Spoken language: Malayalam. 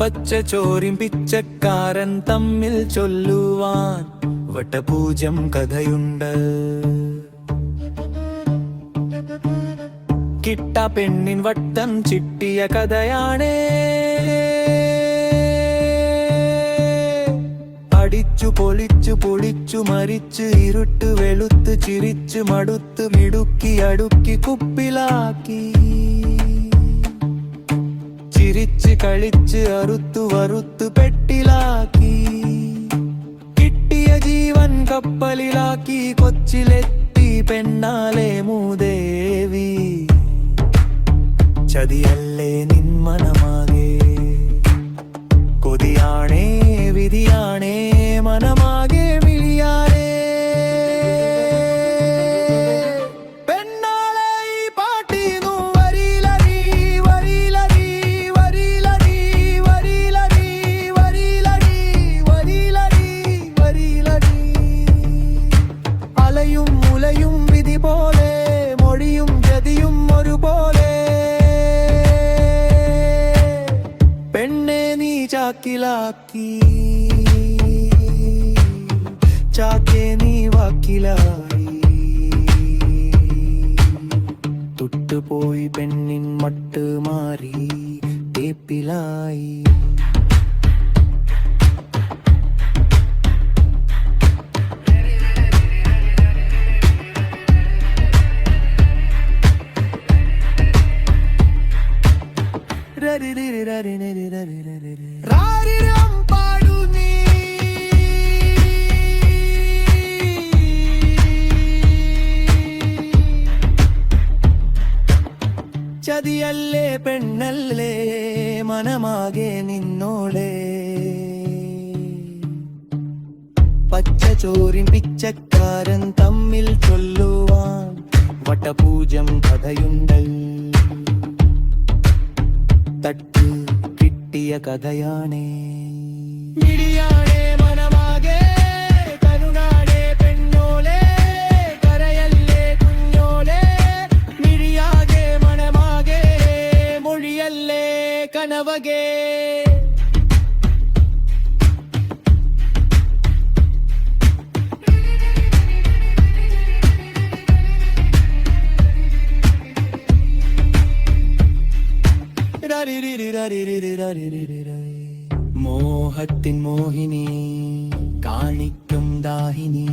പച്ചച്ചോറിൻ പിച്ചക്കാരൻ തമ്മിൽ ചൊല്ലുവാൻ വട്ടപൂജം കഥയുണ്ട്. കിട്ട പെണ്ണിൻ വട്ടം ചിട്ടിയ കഥയാണേ. അടിച്ചു പൊളിച്ചു പൊളിച്ചു മരിച്ച് ഇരുട്ട് വെളുത്ത് ചിരിച്ചു മടുത്ത് മിടുക്കി അടുക്കി കുപ്പിലാക്കി ചിരിച്ച് കളിച്ച് അറുത്തു വറുത്തു പെട്ടിലാക്കി കിട്ടിയ ജീവൻ കപ്പലിലാക്കി കൊച്ചിലെത്തി പെണ്ണാലെ മൂദേവി. ചതിയല്ലേ നിൻ മനമാകെ കൊതിയാണേ വിധിയാണേ മനമാകെ മിഴിയാണേ. പെണ്ണാളെ ഈ പാട്ടീന്നു വരിലടി വരിലടി വരിലടി വരിലടി വരിലടി വരിലടി വരിലടി. അലയും മുലയും വിധി പോലെ മൊഴിയും ജതിയും ഒരുപോലെ. പെണ്ണെ നീ ചാക്കിലാക്കി ചാക്കേ നീ വാക്കിലായി. തൊട്ടുപോയി പെണ്ണിൻ മട്ട് മാറി തേപ്പിലായി. രാരിരം പാടു നീ ചതിയല്ലേ പെണ്ണല്ലേ മനമാകെ നിന്നോളെ. പച്ചച്ചോറിൻ പിച്ചക്കാരൻ തമ്മിൽ ചൊല്ലുവാൻ വട്ടപൂജം കഥയുണ്ട്. തട്ട് കിട്ടിയ കഥയാണേ. മിഴിയാണേ മനമാകെ കരുണാടേ പെണ്ണോളെ കരയല്ലേ കുഞ്ഞോളെ. മിഴിയാകെ മനമാകെ മൊഴിയല്ലേ കനവകെ. മോഹത്തിൻ മോഹിനി കാണിക്കും ദാഹിനി